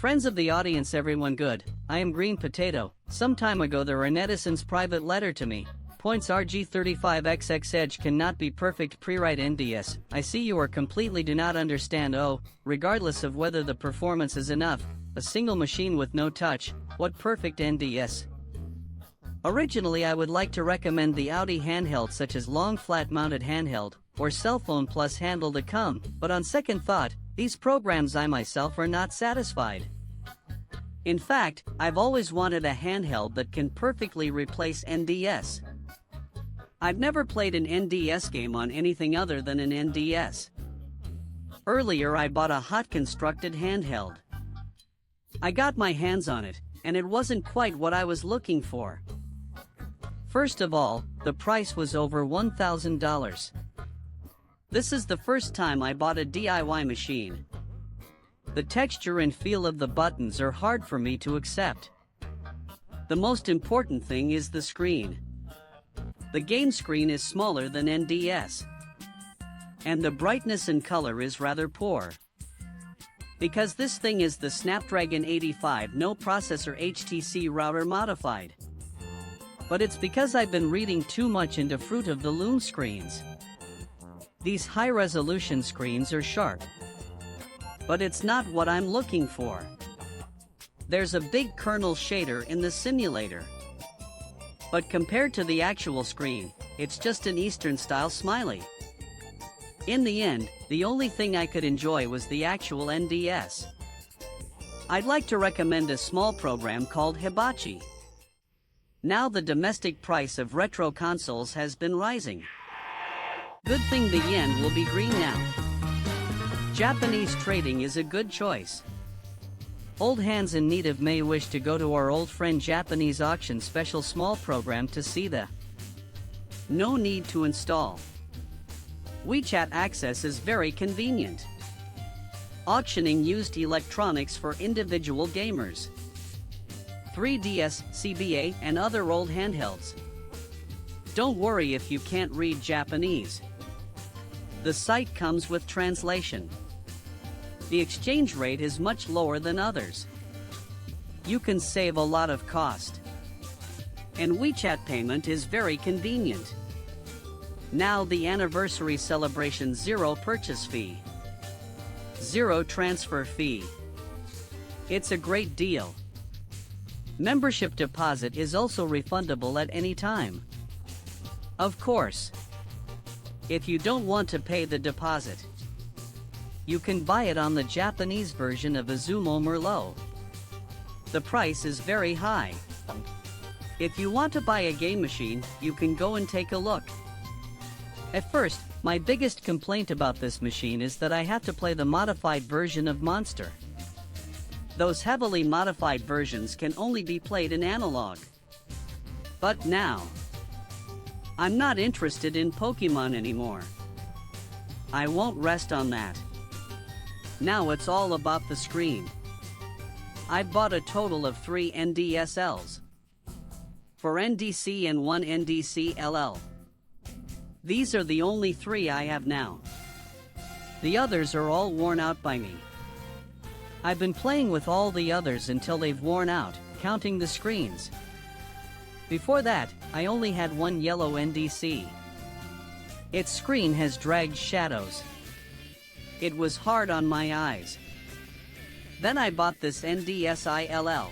Friends of the audience, everyone good, I am Green Potato. Some time ago there were netizens private letter to me. Points RG35XX Edge cannot be perfect pre-write NDS. I see you are completely do not understand. Oh, regardless of whether the performance is enough, a single machine with no touch, what perfect NDS. Originally I would like to recommend the Audi handheld such as long flat mounted handheld, or cell phone plus handle to come, but on second thought, these programs I myself are not satisfied. In fact, I've always wanted a handheld that can perfectly replace NDS. I've never played an NDS game on anything other than an NDS. Earlier I bought a hot constructed handheld. I got my hands on it, and it wasn't quite what I was looking for. First of all, the price was over $1,000. This is the first time I bought a DIY machine. The texture and feel of the buttons are hard for me to accept. The most important thing is the screen. The game screen is smaller than NDS. And the brightness and color is rather poor. Because this thing is the Snapdragon 85 no processor HTC router modified. But it's because I've been reading too much into Fruit of the Loom screens. These high-resolution screens are sharp. But it's not what I'm looking for. There's a big kernel shader in the simulator. But compared to the actual screen, it's just an Eastern-style smiley. In the end, the only thing I could enjoy was the actual NDS. I'd like to recommend a small program called Hibachi. Now the domestic price of retro consoles has been rising. Good thing the yen will be green now. Japanese trading is a good choice. Old hands in need of may wish to go to our old friend Japanese auction special small program to see the. No need to install. WeChat access is very convenient. Auctioning used electronics for individual gamers. 3DS, CBA, and other old handhelds. Don't worry if you can't read Japanese. The site comes with translation. The exchange rate is much lower than others. You can save a lot of cost. And WeChat payment is very convenient. Now the anniversary celebration, zero purchase fee. Zero transfer fee. It's a great deal. Membership deposit is also refundable at any time. Of course. If you don't want to pay the deposit, you can buy it on the Japanese version of Azumo Merlot. The price is very high. If you want to buy a game machine, you can go and take a look. At first, my biggest complaint about this machine is that I have to play the modified version of Monster. Those heavily modified versions can only be played in analog. But now, I'm not interested in Pokemon anymore. I won't rest on that. Now it's all about the screen. I bought a total of 3 NDSLs. 4 NDC and 1 NDC LL. These are the only 3 I have now. The others are all worn out by me. I've been playing with all the others until they've worn out, counting the screens. Before that, I only had 1 yellow NDC. Its screen has dragged shadows. It was hard on my eyes. Then I bought this NDSILL.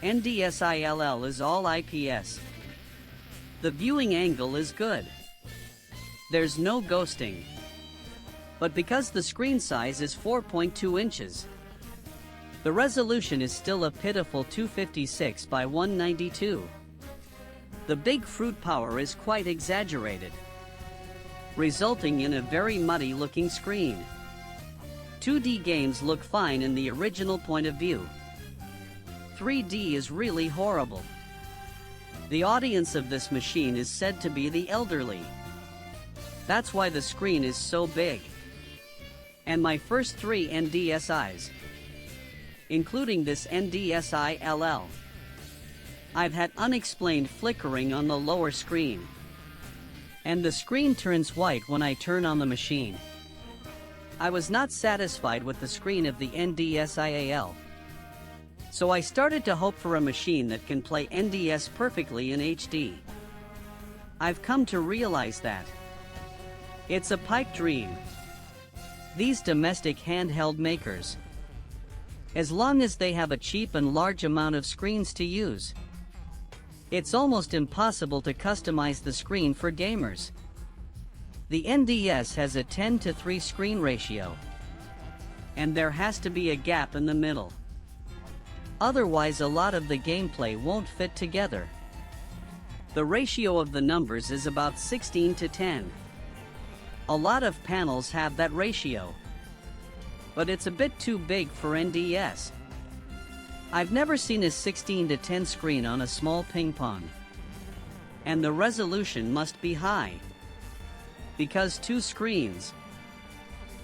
NDSILL is all IPS. The viewing angle is good. There's no ghosting. But because the screen size is 4.2 inches, the resolution is still a pitiful 256 by 192. The big fruit power is quite exaggerated, resulting in a very muddy-looking screen. 2D games look fine in the original point of view. 3D is really horrible. The audience of this machine is said to be the elderly. That's why the screen is so big. And my first 3 NDSIs, including this NDSILL, I've had unexplained flickering on the lower screen. And the screen turns white when I turn on the machine. I was not satisfied with the screen of the NDS-IAL. So I started to hope for a machine that can play NDS perfectly in HD. I've come to realize that it's a pipe dream. These domestic handheld makers, as long as they have a cheap and large amount of screens to use, it's almost impossible to customize the screen for gamers. The NDS has a 10:3 screen ratio, and there has to be a gap in the middle. Otherwise, a lot of the gameplay won't fit together. The ratio of the numbers is about 16:10. A lot of panels have that ratio, but it's a bit too big for NDS. I've never seen a 16:10 screen on a small ping pong. And the resolution must be high, because 2 screens,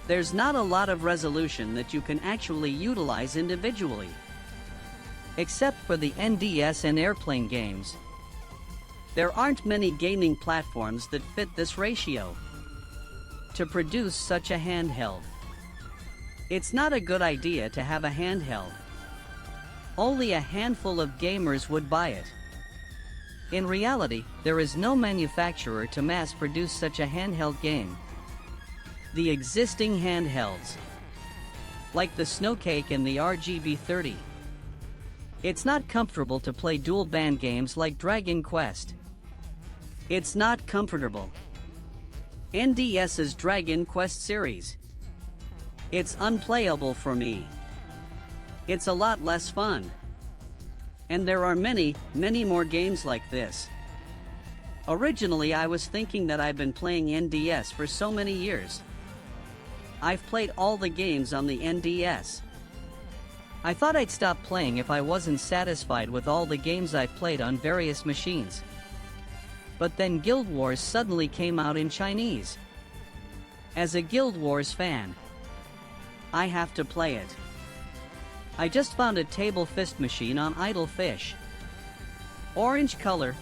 there's not a lot of resolution that you can actually utilize individually. Except for the NDS and airplane games, there aren't many gaming platforms that fit this ratio. To produce such a handheld, it's not a good idea to have a handheld. Only a handful of gamers would buy it. In reality, there is no manufacturer to mass produce such a handheld game. The existing handhelds, like the Snowcake and the RGB30, it's not comfortable to play dual band games like Dragon Quest. It's not comfortable. NDS's Dragon Quest series, it's unplayable for me. It's a lot less fun. And there are many, many more games like this. Originally, I was thinking that I've been playing NDS for so many years. I've played all the games on the NDS. I thought I'd stop playing if I wasn't satisfied with all the games I've played on various machines. But then Guild Wars suddenly came out in Chinese. As a Guild Wars fan, I have to play it. I just found a table fist machine on Idle Fish. Orange color,